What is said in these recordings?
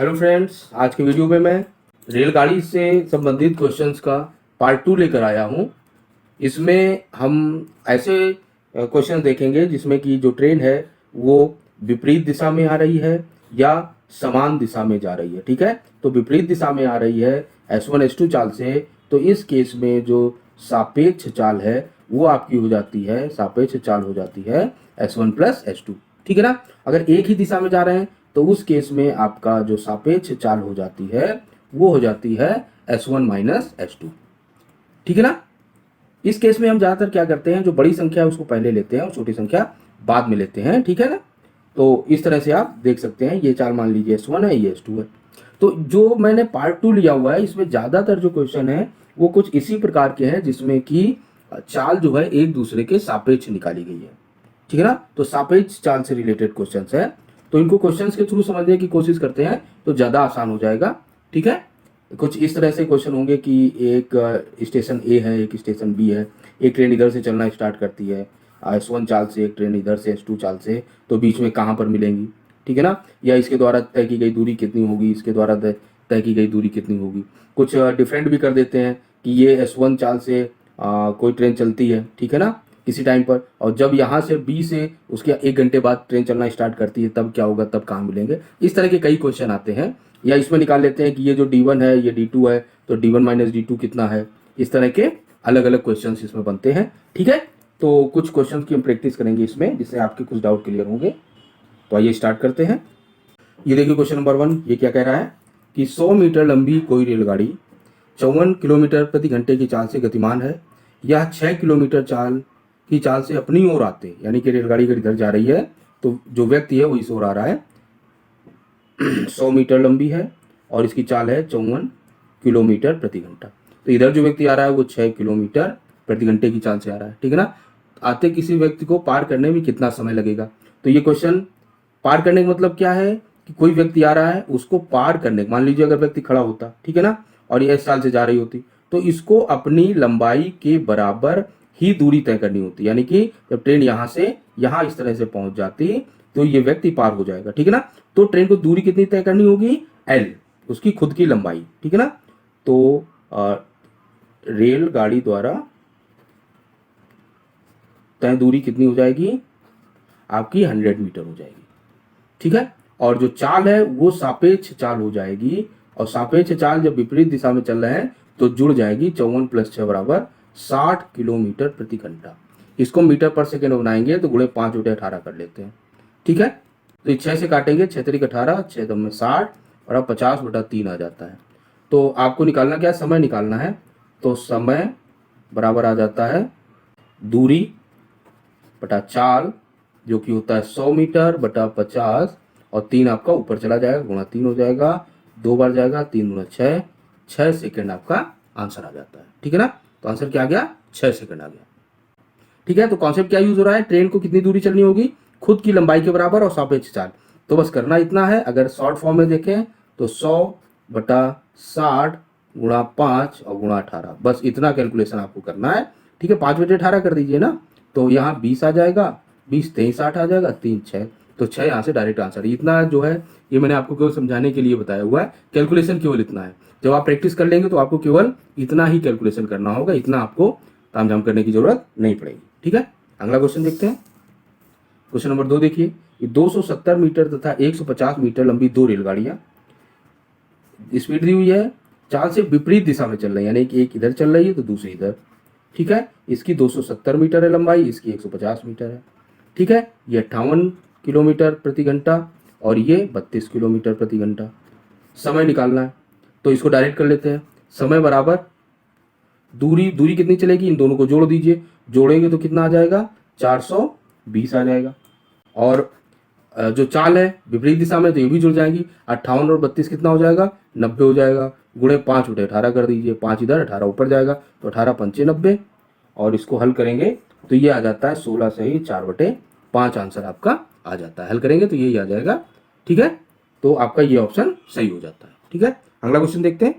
Hello friends, आज के video में मैं रेलगाड़ी से संबंधित क्वेश्चंस का पार्ट 2 लेकर आया हूं। इसमें हम ऐसे क्वेश्चन देखेंगे जिसमें कि जो ट्रेन है वो विपरीत दिशा में आ रही है या समान दिशा में जा रही है। ठीक है, तो विपरीत दिशा में आ रही है S1 S2 चाल से, तो इस केस में जो सापेक्ष चाल है वो आपकी हो जाती है, सापेक्ष चाल हो जाती है S1 प्लस S2। ठीक है ना। अगर एक ही दिशा में जा रहे हैं तो उस केस में आपका जो सापेक्ष चाल हो जाती है वो हो जाती है S1 माइनस S2। ठीक है ना। इस केस में हम ज़्यादातर क्या करते हैं, जो बड़ी संख्या है उसको पहले लेते हैं और छोटी संख्या बाद में लेते हैं। ठीक है ना। तो इस तरह से आप देख सकते हैं, ये चाल मान लीजिए S1 है, ये S2 है। तो जो मैंने पार्ट 2 लिया हुआ है इसमें ज़्यादातर जो क्वेश्चन है वो कुछ इसी प्रकार के हैं जिसमें कि चाल जो है एक दूसरे के सापेक्ष निकाली गई है। ठीक है ना। तो सापेक्ष चाल से रिलेटेड क्वेश्चंस है, तो इनको क्वेश्चंस के थ्रू समझने की कोशिश करते हैं तो ज़्यादा आसान हो जाएगा। ठीक है। कुछ इस तरह से क्वेश्चन होंगे कि एक स्टेशन ए है, एक स्टेशन बी है, एक ट्रेन इधर से चलना स्टार्ट करती है S1 चाल से, एक ट्रेन इधर से S2 चाल से, तो बीच में कहाँ पर मिलेंगी। ठीक है ना। या इसके द्वारा तय की गई दूरी कितनी होगी, इसके द्वारा तय की गई दूरी कितनी होगी। कुछ डिफरेंट भी कर देते हैं कि ये S1 चाल से कोई ट्रेन चलती है, ठीक है ना, किसी टाइम पर, और जब यहाँ से बी से उसके 1 घंटे बाद ट्रेन चलना स्टार्ट करती है तब क्या होगा, तब कहाँ मिलेंगे। इस तरह के कई क्वेश्चन आते हैं। या इसमें निकाल लेते हैं कि ये जो D1 है ये D2 है, तो D1 माइनस D2 कितना है। इस तरह के अलग अलग क्वेश्चन इसमें बनते हैं। ठीक है। तो कुछ क्वेश्चन की हम प्रैक्टिस करेंगे इसमें, जिससे आपके कुछ डाउट क्लियर होंगे। तो आइए स्टार्ट करते हैं। ये देखिए क्वेश्चन नंबर 1, ये क्या कह रहा है कि 100 मीटर लंबी कोई रेलगाड़ी 54 किलोमीटर प्रति घंटे की चाल से गतिमान है। यह 6 किलोमीटर की चाल से अपनी ओर आते, यानी कि रेलगाड़ी अगर इधर जा रही है तो जो व्यक्ति है वो इस ओर आ रहा है। 100 मीटर लंबी है और इसकी चाल है 54 किलोमीटर प्रति घंटा। तो इधर जो व्यक्ति आ रहा है वो 6 किलोमीटर प्रति घंटे की चाल से आ रहा है। ठीक है ना। आते किसी व्यक्ति को पार करने में कितना समय लगेगा। तो ये क्वेश्चन पार करने का मतलब क्या है कि कोई व्यक्ति आ रहा है, उसको पार करने, मान लीजिए अगर व्यक्ति खड़ा होता, ठीक है ना, और ये S चाल से जा रही होती, तो इसको अपनी लंबाई के बराबर ही दूरी तय करनी होती। यानी कि जब ट्रेन यहाँ से यहाँ इस तरह से पहुंच जाती तो ये व्यक्ति पार हो जाएगा। ठीक है ना। तो ट्रेन को दूरी कितनी तय करनी होगी, L, उसकी खुद की लंबाई। ठीक है ना। तो रेलगाड़ी द्वारा तय दूरी कितनी हो जाएगी, आपकी 100 मीटर हो जाएगी। ठीक है। और जो चाल है वो सापेक्ष चाल हो जाएगी, और सापेक्ष चाल जब विपरीत दिशा में चल रहे हैं तो जुड़ जाएगी। 54 + 6 बराबर 60 किलोमीटर प्रति घंटा। इसको मीटर पर सेकेंड बनाएंगे तो गुणे 5 × 18 कर लेते हैं। ठीक है। तो 6 से काटेंगे, 6 × 3 = 18, 6 × 2 = 60 और अब 50/3 आ जाता है। तो आपको निकालना क्या है, समय निकालना है। तो समय बराबर आ जाता है दूरी बटा चाल, जो कि होता है 100 मीटर बटा 50, और 3 आपका ऊपर चला जाएगा, गुणा 3 हो जाएगा, 2 बार जाएगा, 3 × 6, 6 सेकेंड आपका आंसर आ जाता है। ठीक है ना। तो आंसर क्या आ गया, 6 सेकेंड आ गया। ठीक है। तो कॉन्सेप्ट क्या यूज हो रहा है, ट्रेन को कितनी दूरी चलनी होगी, खुद की लंबाई के बराबर और सापेक्ष चाल। तो बस करना इतना है। अगर शॉर्ट फॉर्म में देखें तो 100/60 × 5 और × 18, बस इतना कैलकुलेशन आपको करना है। ठीक है। 5/18 कर दीजिए ना, तो यहाँ 20 आ जाएगा, 20 23 60 आ जाएगा, 3 6, तो 6 यहाँ से डायरेक्ट आंसर। इतना जो है ये मैंने आपको केवल समझाने के लिए बताया हुआ है, कैलकुलेशन केवल इतना है। जब आप प्रैक्टिस कर लेंगे तो आपको केवल इतना ही कैलकुलेशन करना होगा, इतना आपको तामझाम करने की जरूरत नहीं पड़ेगी। ठीक है। अगला क्वेश्चन देखते हैं। क्वेश्चन नंबर 2 देखिए, 270 मीटर तथा 150 मीटर लंबी दो रेलगाड़ियां, स्पीड दी हुई है, चाल से विपरीत दिशा में चल रही है, यानी कि एक इधर चल रही है तो दूसरी इधर। ठीक है। इसकी 270 मीटर है लंबाई, इसकी 150 मीटर है। ठीक है। ये 58 किलोमीटर प्रति घंटा और ये 32 किलोमीटर प्रति घंटा। समय निकालना है तो इसको डायरेक्ट कर लेते हैं। समय बराबर दूरी कितनी चलेगी, इन दोनों को जोड़ दीजिए, जोड़ेंगे तो कितना आ जाएगा, 420 आ जाएगा। और जो चाल है विपरीत दिशा में तो ये भी जुड़ जाएंगी, 58 और 32 कितना हो जाएगा, 90 हो जाएगा। गुणे 5 × 18 कर दीजिए, 5 इधर 18 ऊपर जाएगा, तो 18 × 5 = 90, और इसको हल करेंगे तो ये आ जाता है 16 सही 4/5 आंसर आपका आ जाता है। हल करेंगे तो यही आ जाएगा। ठीक है। तो आपका ये ऑप्शन सही हो जाता है। ठीक है। अगला क्वेश्चन देखते हैं।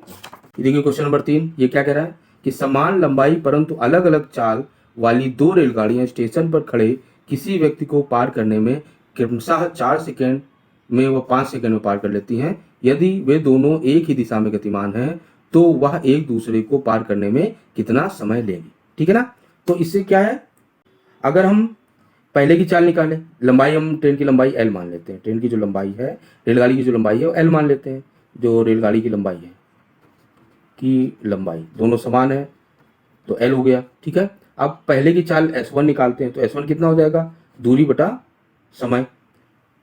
ये देखिए क्वेश्चन नंबर 3, ये क्या कह रहा है कि समान लंबाई परंतु अलग अलग चाल वाली दो रेलगाड़ियां स्टेशन पर खड़े किसी व्यक्ति को पार करने में क्रमशः 4 सेकेंड में व 5 सेकेंड में पार कर लेती हैं। यदि वे दोनों एक ही दिशा में गतिमान हैं तो वह एक दूसरे को पार करने में कितना समय लेंगे। ठीक है ना। तो इससे क्या है, अगर हम पहले की चाल निकालें, लंबाई हम ट्रेन की लंबाई एल मान लेते हैं, ट्रेन की जो लंबाई है, रेलगाड़ी की जो लंबाई है वो एल मान लेते हैं, जो रेलगाड़ी की लंबाई है की लंबाई दोनों समान है तो एल हो गया। ठीक है। अब पहले की चाल S1 निकालते हैं तो S1 कितना हो जाएगा, दूरी बटा समय,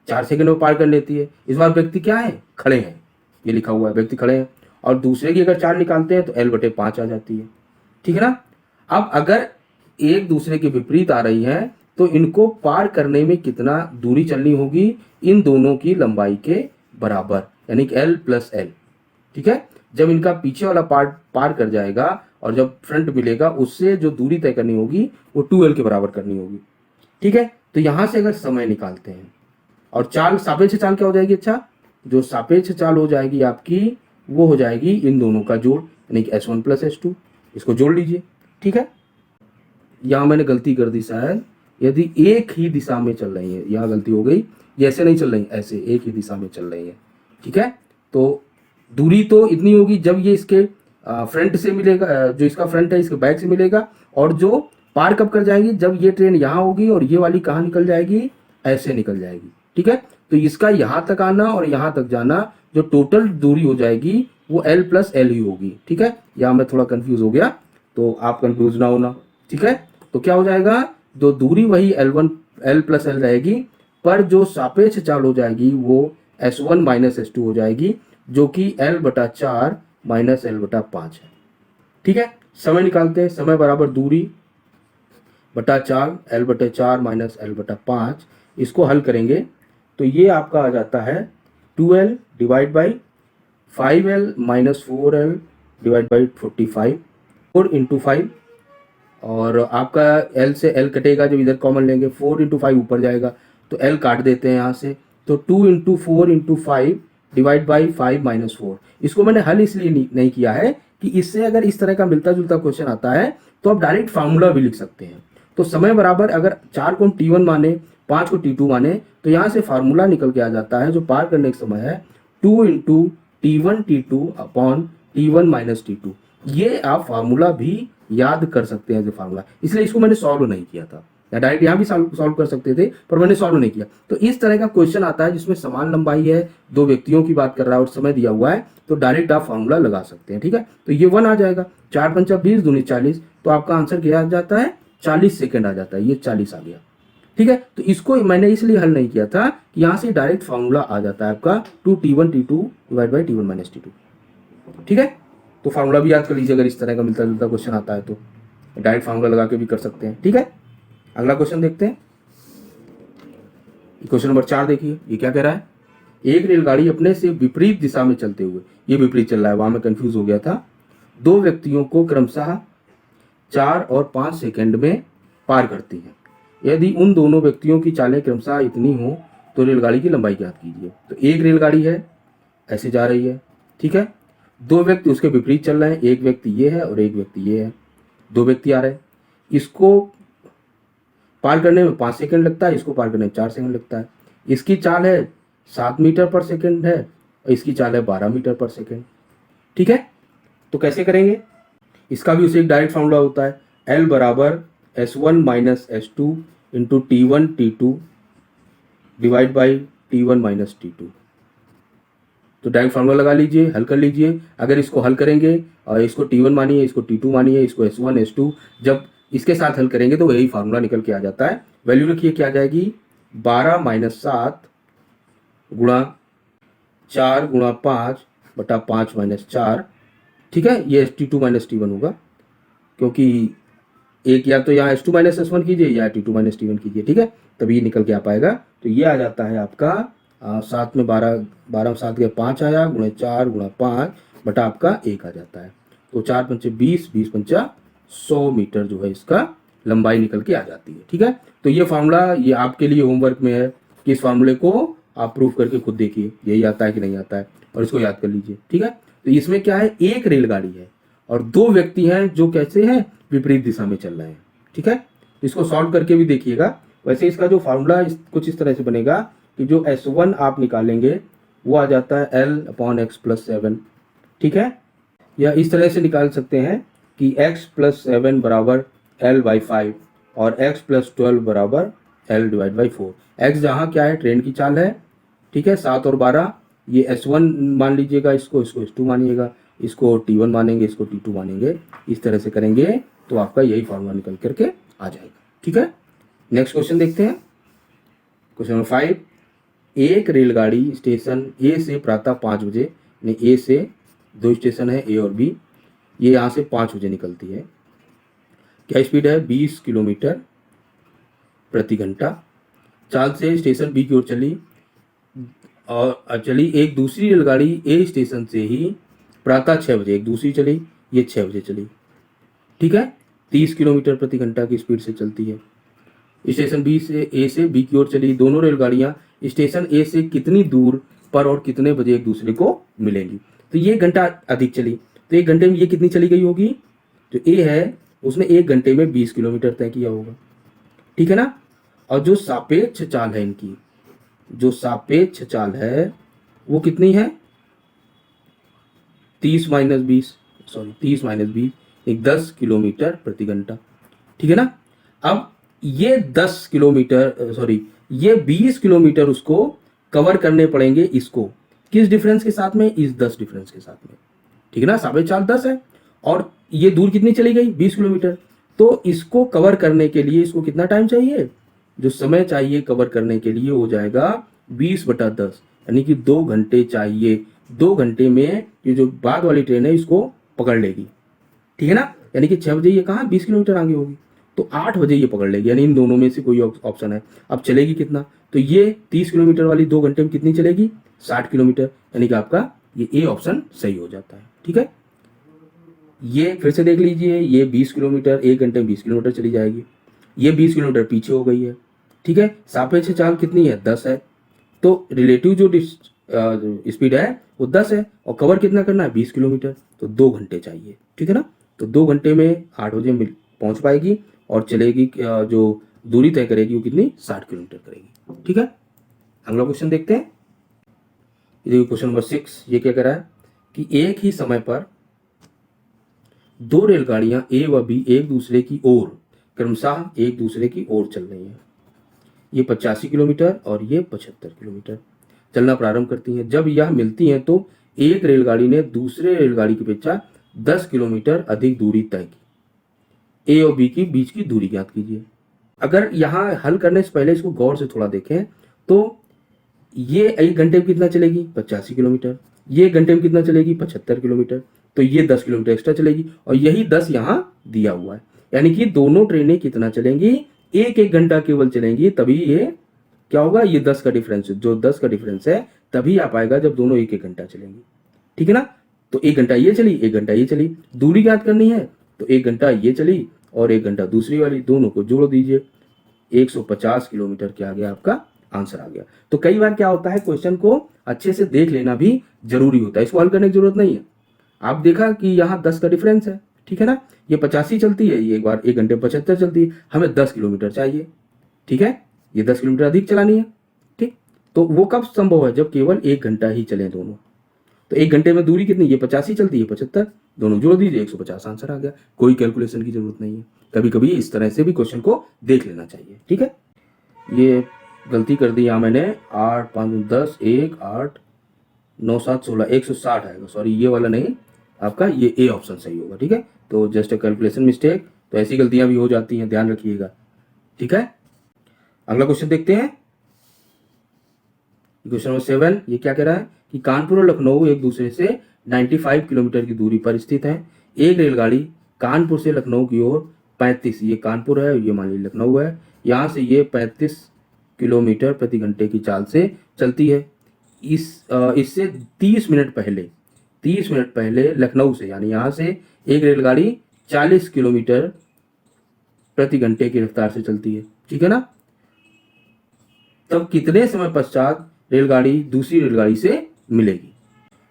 4 सेकंड में पार कर लेती है। इस बार व्यक्ति क्या है, खड़े हैं, ये लिखा हुआ है व्यक्ति खड़े हैं। और दूसरे की अगर चाल निकालते हैं तो L बटे 5 आ जाती है। ठीक है ना। अब अगर एक दूसरे के विपरीत आ रही हैं तो इनको पार करने में कितना दूरी चलनी होगी, इन दोनों की लंबाई के बराबर, यानी कि L प्लस L। ठीक है। जब इनका पीछे वाला पार्ट पार कर जाएगा और जब फ्रंट मिलेगा उससे जो दूरी तय करनी होगी वो 2L के बराबर करनी होगी। ठीक है। तो यहां से अगर समय निकालते हैं और चाल, सापेक्ष चाल क्या हो जाएगी, अच्छा जो सापेक्ष चाल हो जाएगी आपकी वो हो जाएगी इन दोनों का जोड़, यानी कि S1 प्लस S2, इसको जोड़ लीजिए। ठीक है। यहाँ मैंने गलती कर दी शायद, यदि एक ही दिशा में चल रही है, यहाँ गलती हो गई, ये ऐसे नहीं चल रही, ऐसे एक ही दिशा में चल रही है। ठीक है। तो दूरी तो इतनी होगी जब ये इसके फ्रंट से मिलेगा, जो इसका फ्रंट है इसके बैक से मिलेगा, और जो पार कब कर जाएगी, जब ये ट्रेन यहाँ होगी और ये वाली कहाँ निकल जाएगी, ऐसे निकल जाएगी। ठीक है। तो इसका यहाँ तक आना और यहाँ तक जाना, जो टोटल दूरी हो जाएगी वो L प्लस L ही होगी। ठीक है। यहाँ मैं थोड़ा कंफ्यूज हो गया तो आप कंफ्यूज ना होना। ठीक है। तो क्या हो जाएगा, जो दूरी वही L प्लस L रहेगी, पर जो सापेक्ष चाल हो जाएगी वो S1 माइनस S2 हो जाएगी, जो कि L बटा 4 माइनस L बटा 5 है। ठीक है। समय निकालते हैं, समय बराबर दूरी बटा 4, L बटे 4 माइनस L बटा 5, इसको हल करेंगे तो ये आपका आ जाता है 2L divide by 5L minus 4L divide by 45, 4 into 5, और आपका L से L कटेगा, जब इधर कॉमन लेंगे 4 इंटू 5 ऊपर जाएगा तो L काट देते हैं यहाँ से, तो 2 into 4 into 5 divide by 5 minus 4। इसको मैंने हल इसलिए नहीं किया है कि इससे अगर इस तरह का मिलता जुलता क्वेश्चन आता है तो आप डायरेक्ट फार्मूला भी लिख सकते हैं। तो समय बराबर, अगर 4 को हम T1 माने, 5 को T2 माने, तो यहाँ से फार्मूला निकल के आ जाता है जो पार करने का समय है 2 into T1 T2 upon T1 minus T2। ये आप फार्मूला भी याद कर सकते हैं जो फार्मूला, इसलिए इसको मैंने सॉल्व नहीं किया था, या डायरेक्ट यहाँ भी सॉल्व कर सकते थे पर मैंने सॉल्व नहीं किया। तो इस तरह का क्वेश्चन आता है जिसमें समान लंबाई है, दो व्यक्तियों की बात कर रहा है और समय दिया हुआ है, तो डायरेक्ट आप फार्मूला लगा सकते हैं। ठीक है। तो ये 1 आ जाएगा, 4 पंचा 20 दूनी 40, तो आपका आंसर क्या आ जाता है, 40 सेकेंड आ जाता है, ये 40 आ गया। ठीक है। तो इसको मैंने इसलिए हल नहीं किया था कि यहाँ से डायरेक्ट फार्मूला आ जाता है आपका 2T1 T2 divide by T1 minus T2। ठीक है। तो फार्मूला भी याद कर लीजिए, अगर इस तरह का मिलता जुलता क्वेश्चन आता है तो डायरेक्ट फार्मूला लगा के भी कर सकते हैं। ठीक है। अगला क्वेश्चन देखते हैं, क्वेश्चन नंबर 4 देखिए, ये क्या कह रहा है, एक रेलगाड़ी अपने से विपरीत दिशा में चलते हुए, ये विपरीत चल रहा है, वहां मैं कंफ्यूज हो गया था, दो व्यक्तियों को क्रमशः 4 और 5 सेकंड में पार करती है। यदि उन दोनों व्यक्तियों की चालें क्रमशः इतनी हो तो रेलगाड़ी की लंबाई ज्ञात कीजिए। तो एक रेलगाड़ी है, ऐसे जा रही है। ठीक है। दो व्यक्ति उसके विपरीत चल रहे हैं, एक व्यक्ति ये है और एक व्यक्ति ये है, दो व्यक्ति आ रहे हैं। इसको पार करने में 5 सेकंड लगता है, इसको पार करने में 4 सेकंड लगता है। इसकी चाल है 7 मीटर पर सेकंड है और इसकी चाल है 12 मीटर पर सेकंड। ठीक है। तो कैसे करेंगे, इसका भी उसे एक डायरेक्ट फार्मूला होता है, L बराबर S1 minus S2 into T1 T2 divide by T1 minus T2। तो डायरेक्ट फार्मूला लगा लीजिए, हल कर लीजिए। अगर इसको हल करेंगे और इसको T1 मानिए, इसको T2 मानिए, इसको S1 S2, जब इसके साथ हल करेंगे तो यही फार्मूला निकल के आ जाता है। वैल्यू रखिए, क्या आ जाएगी, 12 माइनस 7 गुणा 4 गुणा 5 बटा 5 माइनस 4। ठीक है। ये T2 माइनस T1 होगा, क्योंकि एक या तो यहाँ S2 माइनस S1 कीजिए या T2 माइनस T1 कीजिए। ठीक है। तभी निकल के आ पाएगा। तो ये आ जाता है आपका 7 में 12, 12 7 के 5 आया, गुणे 4 गुणा 5 बटा आपका 1 आ जाता है। तो 4 पंचे 20, 20 पंचा 100 मीटर जो है इसका लंबाई निकल के आ जाती है। ठीक है। तो ये फार्मूला ये आपके लिए होमवर्क में है कि इस फार्मूले को आप प्रूफ करके खुद देखिए यही आता है कि नहीं आता है, और इसको याद कर लीजिए। ठीक है। तो इसमें क्या है, एक रेलगाड़ी है और दो व्यक्ति हैं जो कैसे हैं, विपरीत दिशा में चल रहे हैं। ठीक है। तो इसको सॉल्व करके भी देखिएगा। वैसे इसका जो फार्मूला कुछ इस तरह से बनेगा कि जो S1 आप निकालेंगे वो आ जाता है L/x+7। ठीक है, या इस तरह से निकाल सकते हैं कि x+7 बराबर L/5 और x+12 बराबर L/4। x जहाँ क्या है, ट्रेन की चाल है। ठीक है, 7 और 12, ये S1 मान लीजिएगा, इसको S2 मानिएगा, इसको T1 मानेंगे, इसको T2 मानेंगे। इस तरह से करेंगे तो आपका यही फॉर्मूला निकल करके आ जाएगा। ठीक है, नेक्स्ट क्वेश्चन देखते हैं। क्वेश्चन नंबर 5, एक रेलगाड़ी स्टेशन ए से प्रातः 5 बजे, यानी ए से 2 स्टेशन है, ए और बी, ये यहाँ से 5 बजे निकलती है। क्या स्पीड है? 20 किलोमीटर प्रति घंटा। चाल से स्टेशन बी की ओर चली और चली एक दूसरी रेलगाड़ी ए स्टेशन से ही प्रातः 6 बजे, एक दूसरी चली, ये 6 बजे चली। ठीक है, 30 किलोमीटर प्रति घंटा की स्पीड से चलती है। स्टेशन बी से ए से बी की ओर चली दोनों रेलगाड़ियां स्टेशन ए से कितनी दूर पर और कितने बजे एक दूसरे को मिलेंगी? तो ये घंटा अधिक चली, तो एक घंटे में ये कितनी चली गई होगी? जो ए है उसने एक घंटे में 20 किलोमीटर तय किया होगा। ठीक है ना, और जो सापेक्ष चाल है इनकी, जो सापेक्ष चाल है वो कितनी है? 30 माइनस 20, 10 किलोमीटर प्रति घंटा। ठीक है ना, अब ये 10 किलोमीटर ये 20 किलोमीटर उसको कवर करने पड़ेंगे इसको, किस डिफरेंस के साथ में? इस 10 डिफरेंस के साथ में। ठीक है ना, सापेक्ष चाल 10 है और ये दूर कितनी चली गई? 20 किलोमीटर। तो इसको कवर करने के लिए इसको कितना टाइम चाहिए? जो समय चाहिए कवर करने के लिए हो जाएगा 20/10, यानी कि 2 घंटे चाहिए। 2 घंटे में ये जो बाद वाली ट्रेन है इसको पकड़ लेगी। ठीक है ना, यानी कि 6 बजे ये कहाँ 20 किलोमीटर आगे होगी, तो 8 बजे ये पकड़ लेगी, यानी इन दोनों में से कोई ऑप्शन है। अब चलेगी कितना? तो ये 30 किलोमीटर वाली 2 घंटे में कितनी चलेगी? 60 किलोमीटर, यानी कि आपका ये ए ऑप्शन सही हो जाता है। ठीक है, ये फिर से देख लीजिए, ये 20 किलोमीटर 1 घंटे में 20 किलोमीटर चली जाएगी, ये 20 किलोमीटर पीछे हो गई है। ठीक है, सापेक्ष चाल कितनी है? 10 है, तो रिलेटिव जो स्पीड है वो 10 है और कवर कितना करना है? 20 किलोमीटर, तो 2 घंटे चाहिए। ठीक है ना, तो 2 घंटे में 8 बजे पहुंच पाएगी और चलेगी, जो दूरी तय करेगी वो कितनी? 60 किलोमीटर करेगी। ठीक है, अगला क्वेश्चन देखते हैं। ये क्वेश्चन नंबर 6, ये क्या कह रहा है कि एक ही समय पर 2 रेलगाड़ियां ए व बी एक दूसरे की ओर क्रमशः एक दूसरे की ओर चल रही हैं। ये 85 किलोमीटर और ये 75 किलोमीटर चलना प्रारंभ करती हैं। जब यह मिलती हैं तो एक रेलगाड़ी ने दूसरे रेलगाड़ी की अपेक्षा 10 किलोमीटर अधिक दूरी तय की। ए और बी की बीच की दूरी ज्ञात कीजिए। अगर यहाँ हल करने से पहले इसको गौर से थोड़ा देखें तो ये 1 घंटे में कितना चलेगी? 85 किलोमीटर। ये 1 घंटे में कितना चलेगी? 75 किलोमीटर। तो ये 10 किलोमीटर एक्स्ट्रा चलेगी और यही 10 यहाँ दिया हुआ है, यानी कि दोनों ट्रेनें कितना चलेंगी? 1-1 घंटा केवल चलेंगी, तभी ये क्या होगा? ये 10 का डिफरेंस, जो 10 का डिफरेंस है तभी आ पाएगा जब दोनों 1-1 घंटा चलेंगी। ठीक है ना, तो 1 घंटा ये चली, 1 घंटा ये चली, दूरी ज्ञात करनी है तो 1 घंटा ये चली और 1 घंटा दूसरी वाली, दोनों को जोड़ दीजिए, 150 किलोमीटर क्या आ गया? आपका आंसर आ गया। तो कई बार क्या होता है, क्वेश्चन को अच्छे से देख लेना भी जरूरी होता है, इसको हल करने की जरूरत नहीं है। आप देखा कि यहाँ 10 का डिफरेंस है, ठीक है ना, ये 85 चलती है, ये एक बार 1 घंटे 75 चलती है, हमें 10 किलोमीटर चाहिए। ठीक है, ये 10 किलोमीटर अधिक चलानी है। ठीक, तो वो कब संभव है? जब केवल 1 घंटा ही चले दोनों। तो 1 घंटे में दूरी कितनी? ये 85 चलती है, 75, दोनों जोड़ दीजिए, 150 आंसर आ गया। कोई कैलकुलेशन की जरूरत नहीं है। कभी कभी इस तरह से भी क्वेश्चन को देख लेना चाहिए। ठीक है, ये गलती कर दी यहाँ मैंने, 8 5 10 1 8 9 7 16 160 आएगा, सॉरी ये वाला नहीं, आपका ये ए ऑप्शन सही होगा। ठीक है, तो जस्ट कैलकुलेशन मिस्टेक, तो ऐसी गलतियां भी हो जाती हैं, ध्यान रखिएगा। ठीक है, अगला क्वेश्चन देखते हैं। क्वेश्चन नंबर 7, ये क्या कह रहा है कि कानपुर और लखनऊ एक दूसरे से 95 किलोमीटर की दूरी पर स्थित है। एक रेलगाड़ी कानपुर से लखनऊ की ओर 35, ये कानपुर है, ये मान लीजिए लखनऊ है, यहाँ से ये 35 किलोमीटर प्रति घंटे की चाल से चलती है। इससे 30 मिनट पहले लखनऊ से, यानी यहाँ से एक रेलगाड़ी 40 किलोमीटर प्रति घंटे की रफ्तार से चलती है। ठीक है ना, तब कितने समय पश्चात रेलगाड़ी दूसरी रेलगाड़ी से मिलेगी?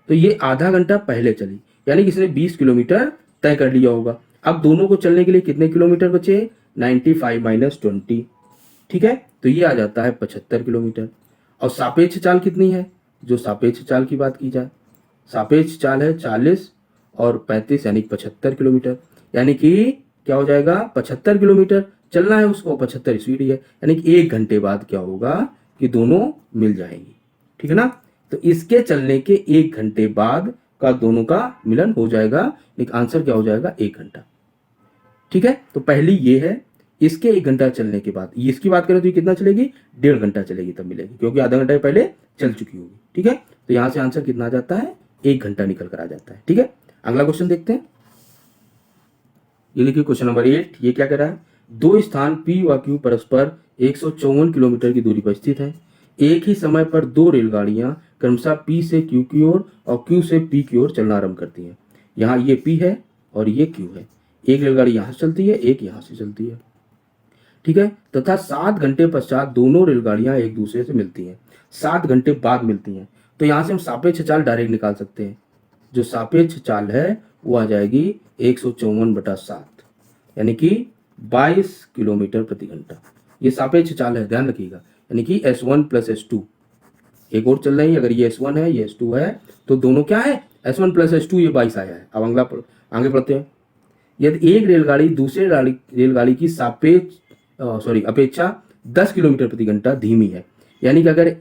तो ये आधा घंटा पहले चली, यानी कि इसने 20 किलोमीटर तय कर लिया होगा। अब दोनों को चलने के लिए कितने किलोमीटर बचे? 95 माइनस 20। ठीक है, तो ये आ जाता है 75 किलोमीटर। और सापेक्ष चाल कितनी है? जो सापेक्ष चाल की बात की जाए, सापेक्ष चाल है 40 और 35 यानी 75 किलोमीटर, यानी कि क्या हो जाएगा 75 किलोमीटर चलना है उसको, 75 स्पीड ही है, यानी कि 1 घंटे बाद क्या होगा कि दोनों मिल जाएंगी। ठीक है ना। तो इसके चलने के 1 घंटे बाद का दोनों का मिलन हो जाएगा, एक आंसर क्या हो जाएगा 1 घंटा। ठीक है। तो पहली ये है, इसके 1 घंटा चलने के बाद इसकी बात करें तो ये कितना चलेगी, 1.5 घंटा चलेगी तब मिलेगी, क्योंकि आधा घंटा पहले चल चुकी होगी। ठीक है। तो यहां से आंसर कितना आ जाता है, 1 घंटा निकल कर आ जाता है। ठीक है। अगला क्वेश्चन देखते हैं। ये लिखिए क्वेश्चन नंबर 8। ये क्या कह रहा है, दो स्थान P व Q परस्पर 154 किलोमीटर की दूरी पर स्थित है। एक ही समय पर दो रेलगाड़ियां क्रमशः P से Q की ओर और Q से P की ओर चलना आरंभ करती हैं। यहाँ ये P है और ये Q है। एक रेलगाड़ी यहाँ से चलती है, एक यहाँ से चलती है। ठीक है। तथा 7 घंटे पश्चात दोनों रेलगाड़ियां एक दूसरे से मिलती हैं। 7 घंटे बाद मिलती हैं। तो यहाँ से हम सापेक्ष चाल डायरेक्ट निकाल सकते हैं। जो सापेक्ष चाल है वो आ जाएगी 154/7, यानी कि 22 किलोमीटर प्रति घंटा। ये सापेक्ष चाल है, ध्यान रखिएगा, यानी कि S1 + S2 एक और चल रही है। अगर ये S1 है, ये S2 है, तो दोनों क्या है, S1 + S2, ये 22 आया है। अब आगे बढ़ते हैं। यदि एक रेलगाड़ी दूसरे रेलगाड़ी की अपेक्षा 10 किलोमीटर प्रति घंटा धीमी है, यानी कि अगर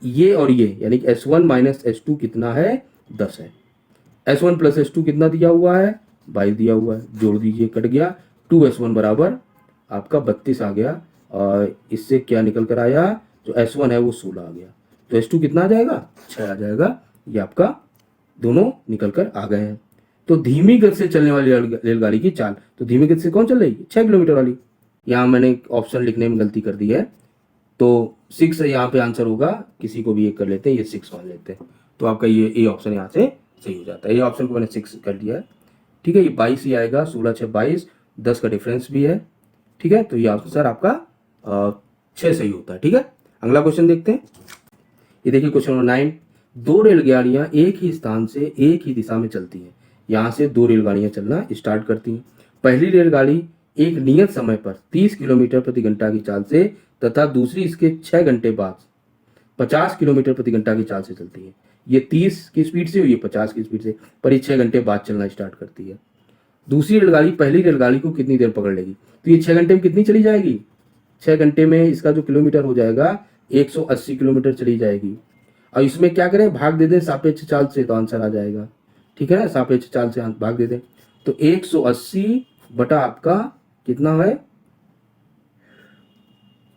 ये और ये, यानी कि S1 - S2 कितना है, 10 है। S1 + S2 कितना दिया हुआ है, 22 दिया हुआ है, जोड़ दीजिए, कट गया, 2S1 बराबर आपका 32 आ गया। और इससे क्या निकल कर आया, जो S1 है वो 16 आ गया, तो S2 कितना आ जाएगा, 6 आ जाएगा। ये आपका दोनों निकल कर आ गए हैं। तो धीमी गति से चलने वाली रेलगाड़ी की चाल, तो धीमी गति से कौन चल रही है, 6 किलोमीटर वाली। यहाँ मैंने ऑप्शन लिखने में गलती कर दी है, तो 6 यहाँ पे आंसर होगा, किसी को भी एक कर लेते हैं, ये 6 मान लेते हैं, तो आपका ये ऑप्शन यहाँ से सही हो जाता है। ये ऑप्शन को मैंने 6 कर दिया है। ठीक है। ये 22 ही आएगा, 16 6 22, 10 का डिफरेंस भी है। ठीक है। तो ये आंसर आपका 6 सही होता है। ठीक है। अगला क्वेश्चन देखते हैं। ये देखिए क्वेश्चन नंबर 9। दो रेलगाड़ियां एक ही स्थान से एक ही दिशा में चलती हैं। यहाँ से दो रेलगाड़ियां चलना स्टार्ट करती हैं। पहली रेलगाड़ी एक नियत समय पर 30 किलोमीटर प्रति घंटा की चाल से तथा दूसरी इसके 6 घंटे बाद 50 किलोमीटर प्रति घंटा की चाल से चलती है। ये 30 की स्पीड से और ये 50 की स्पीड से, पर ये 6 घंटे बाद चलना स्टार्ट करती है। दूसरी रेलगाड़ी पहली रेलगाड़ी को कितनी देर पकड़ लेगी, तो ये 6 घंटे में कितनी चली जाएगी, 6 घंटे में इसका जो किलोमीटर हो जाएगा 180 किलोमीटर चली जाएगी। और इसमें क्या करें, भाग दे दें सापेक्ष चाल से, तो आंसर आ जाएगा। ठीक है ना, सापेक्ष चाल से भाग दे दें, तो 180 बटा आपका कितना है,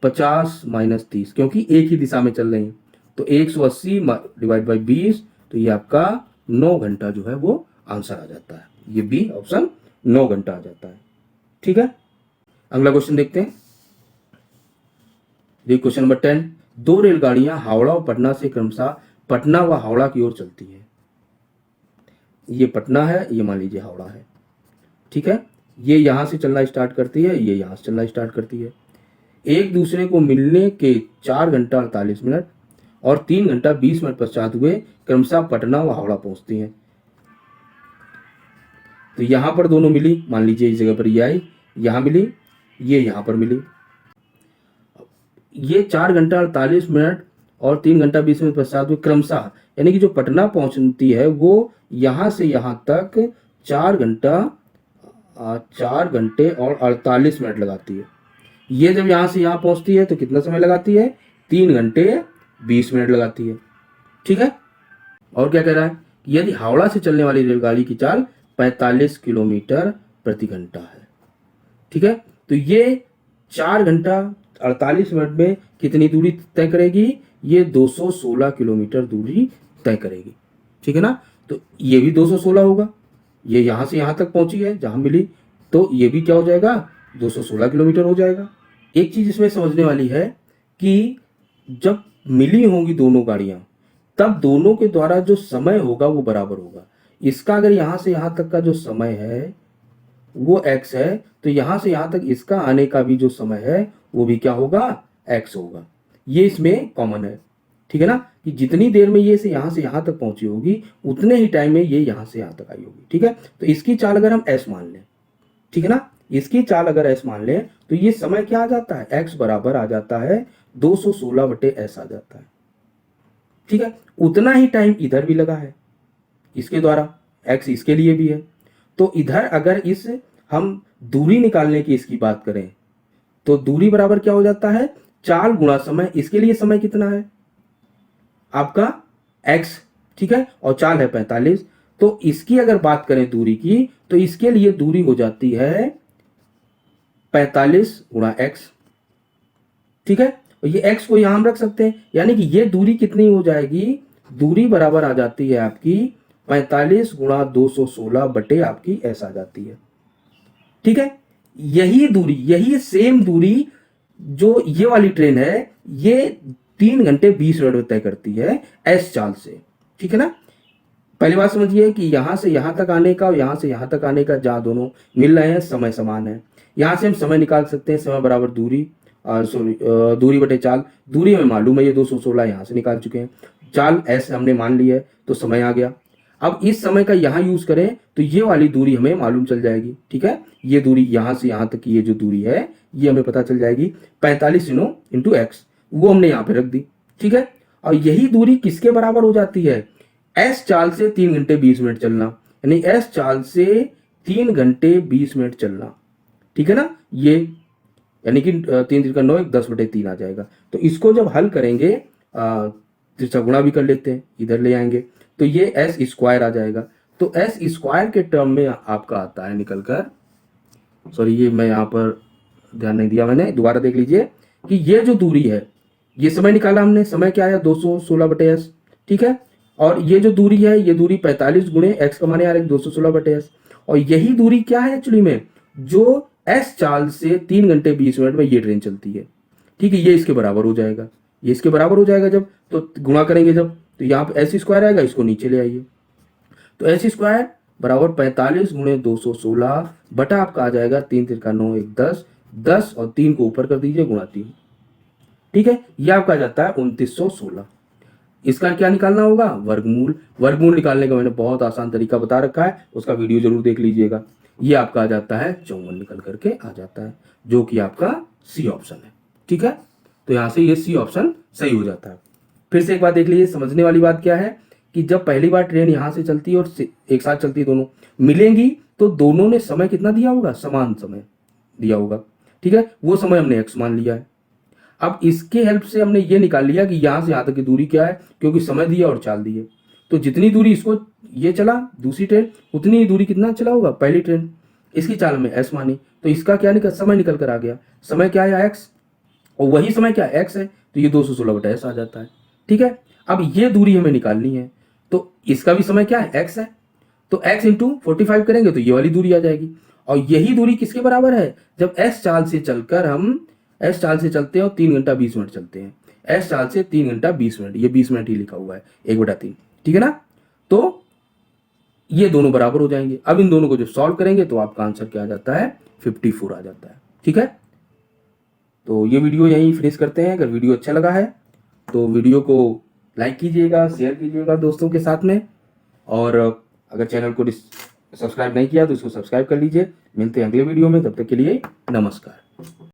50 - 30, क्योंकि एक ही दिशा में चल रही हैं, तो 180 डिवाइड बाई 20, तो ये आपका 9 घंटा जो है वो आंसर आ जाता है। ये बी ऑप्शन 9 घंटा आ जाता है। ठीक है। अगला क्वेश्चन देखते हैं। देखिए क्वेश्चन नंबर 10। दो रेलगाड़ियां हावड़ा और पटना से क्रमशः पटना व हावड़ा की ओर चलती है। ये पटना है, ये मान लीजिए हावड़ा है। ठीक है। ये यहां से चलना स्टार्ट करती है, ये यहां से चलना स्टार्ट करती है। एक दूसरे को मिलने के 4 घंटा 48 मिनट और 3 घंटा 20 मिनट पश्चात हुए क्रमशः पटना व हावड़ा पहुंचती हैं। तो यहां पर दोनों मिली, मान लीजिए इस जगह पर ये आई, यहां मिली, ये यहां पर मिली। ये 4 घंटा 48 मिनट और 3 घंटा 20 मिनट पश्चात हुए क्रमशः, यानी कि जो पटना पहुंचती है वो यहां से यहां तक 4 घंटे और 48 मिनट लगाती है। ये जब यहां से यहां पहुंचती है तो कितना समय लगाती है, 3 घंटे 20 मिनट लगाती है। ठीक है। और क्या कह रहा है, यदि हावड़ा से चलने वाली रेलगाड़ी की चाल 45 किलोमीटर प्रति घंटा है। ठीक है। तो ये 4 घंटा 48 मिनट में कितनी दूरी तय करेगी, ये 216 किलोमीटर दूरी तय करेगी। ठीक है ना। तो ये भी 216 होगा, ये यहां से यहां तक पहुंची है जहां मिली, तो ये भी क्या हो जाएगा, 216 किलोमीटर हो जाएगा। एक चीज इसमें समझने वाली है कि जब मिली होंगी दोनों गाड़ियां, तब दोनों के द्वारा जो समय होगा वो बराबर होगा। इसका अगर यहां से यहां तक का जो समय है वो x है, तो यहां से यहां तक इसका आने का भी जो समय है वो भी क्या होगा, x होगा। ये इसमें कॉमन है। ठीक है ना, कि जितनी देर में ये से यहां तक पहुंची होगी उतने ही टाइम में ये यहां से यहां तक आई होगी। ठीक है। तो इसकी चाल अगर हम s मान लें, ठीक है ना, इसकी चाल अगर s मान लें, तो ये समय क्या आ जाता है, x बराबर आ जाता है 216/s आ जाता है। ठीक है, उतना ही टाइम इधर भी लगा है इसके द्वारा, x इसके लिए भी है। तो इधर अगर इस हम दूरी निकालने की इसकी बात करें तो दूरी बराबर क्या हो जाता है, चाल गुणा समय। इसके लिए समय कितना है आपका x, ठीक है, और चाल है 45। तो इसकी अगर बात करें दूरी की तो इसके लिए दूरी हो जाती है 45 गुणा x, ठीक है। और ये x को यहां हम रख सकते हैं, यानी कि ये दूरी कितनी हो जाएगी, दूरी बराबर आ जाती है आपकी 45 गुणा 216 बटे आपकी s आ जाती है, ठीक है। यही दूरी, यही सेम दूरी जो ये वाली ट्रेन है, ये 3 घंटे 20 मिनट में तय करती है एस चाल से, ठीक है ना। पहली बात समझिए कि यहां से यहां तक आने का और यहां से यहां तक आने का, जहां दोनों मिल रहे हैं समय समान है, यहां से हम समय निकाल सकते हैं, समय बराबर दूरी दूरी बटे चाल। दूरी हमें मालूम है, ये 216 यहां से निकाल चुके हैं, चाल एस हमने मान लिया है, तो समय आ गया। अब इस समय का यहां यूज करें तो ये वाली दूरी हमें मालूम चल जाएगी, ठीक है। ये दूरी यहां से यहां तक की ये जो दूरी है ये हमें पता चल जाएगी 45 इंटू एक्स, वो हमने यहां पे रख दी, ठीक है। और यही दूरी किसके बराबर हो जाती है, एस चाल से 3 घंटे 20 मिनट चलना, यानी एस चाल से 3 घंटे 20 मिनट चलना, ठीक है ना। ये यानी कि 3 3 का 9, 10 बटे 3 आ जाएगा। तो इसको जब हल करेंगे तिरछा गुणा भी कर लेते हैं, इधर ले आएंगे तो ये एस स्क्वायर आ जाएगा। तो एस स्क्वायर के टर्म में आपका आता है निकल कर, सॉरी ये मैं यहाँ पर ध्यान नहीं दिया मैंने, दोबारा देख लीजिए कि ये जो दूरी है, ये समय निकाला हमने, समय क्या आया 216 बटे एस, ठीक है। और ये जो दूरी है, ये दूरी 45 गुणे एक्स का माने आ रहा है 216 बटे एस। और यही दूरी क्या है एक्चुअली में, जो एस चाल से 3 घंटे 20 मिनट में ये ट्रेन चलती है, ठीक है। ये इसके बराबर हो जाएगा, ये इसके बराबर हो जाएगा जब, तो गुणा करेंगे जब, तो यहाँ पे एस स्क्वायर आएगा, इसको नीचे ले आइए, तो एस स्क्वायर बराबर 45 गुणे 216 बटा आपका आ जाएगा 3 3 का 9, 1 10, 10 और 3 को ऊपर कर दीजिए गुणा 3, ठीक है। यह आपका आ जाता है 2916। इसका क्या निकालना होगा, वर्गमूल। वर्गमूल निकालने का मैंने बहुत आसान तरीका बता रखा है, उसका वीडियो जरूर देख लीजिएगा। ये आपका आ जाता है 54 निकल करके आ जाता है, जो कि आपका सी ऑप्शन है, ठीक है। तो यहां से ये सी ऑप्शन सही हो जाता है। फिर से एक बात देख लीजिए, समझने वाली बात क्या है कि जब पहली बार ट्रेन यहां से चलती है और एक साथ चलती है, दोनों मिलेंगी, तो दोनों ने समय कितना दिया होगा, समान समय दिया होगा, ठीक है। वो समय हमने एक्स मान लिया है। अब इसके हेल्प से हमने ये निकाल लिया कि यहां से यहां तक की दूरी क्या है, क्योंकि समय दिया और चाल दी है। तो जितनी दूरी इसको ये चला दूसरी ट्रेन, उतनी ही दूरी कितना चला होगा पहली ट्रेन, इसकी चाल में एस मानी, तो इसका क्या निकल, समय निकल कर आ गया। समय क्या है एक्स, और वही समय क्या एक्स है, तो ये 216 बटा एस आ जाता है, ठीक है। अब ये दूरी हमें निकालनी है, तो इसका भी समय क्या है, एक्स है, तो x इंटू 45 करेंगे तो ये वाली दूरी आ जाएगी। और यही दूरी किसके बराबर है, जब s चाल से चलकर हम s चाल से चलते हैं और 3 घंटा 20 मिनट चलते हैं, s चाल से 3 घंटा 20 मिनट, ये 20 मिनट ही लिखा हुआ है 1/3, ठीक है ना। तो ये दोनों बराबर हो जाएंगे। अब इन दोनों को जब सॉल्व करेंगे तो आपका आंसर क्या आ जाता है, 54 आ जाता है, ठीक है। तो ये वीडियो यहीं फिनिश करते हैं। अगर वीडियो अच्छा लगा है तो वीडियो को लाइक कीजिएगा, शेयर कीजिएगा दोस्तों के साथ में, और अगर चैनल को सब्सक्राइब नहीं किया तो इसको सब्सक्राइब कर लीजिए। मिलते हैं अगले वीडियो में, तब तक के लिए नमस्कार।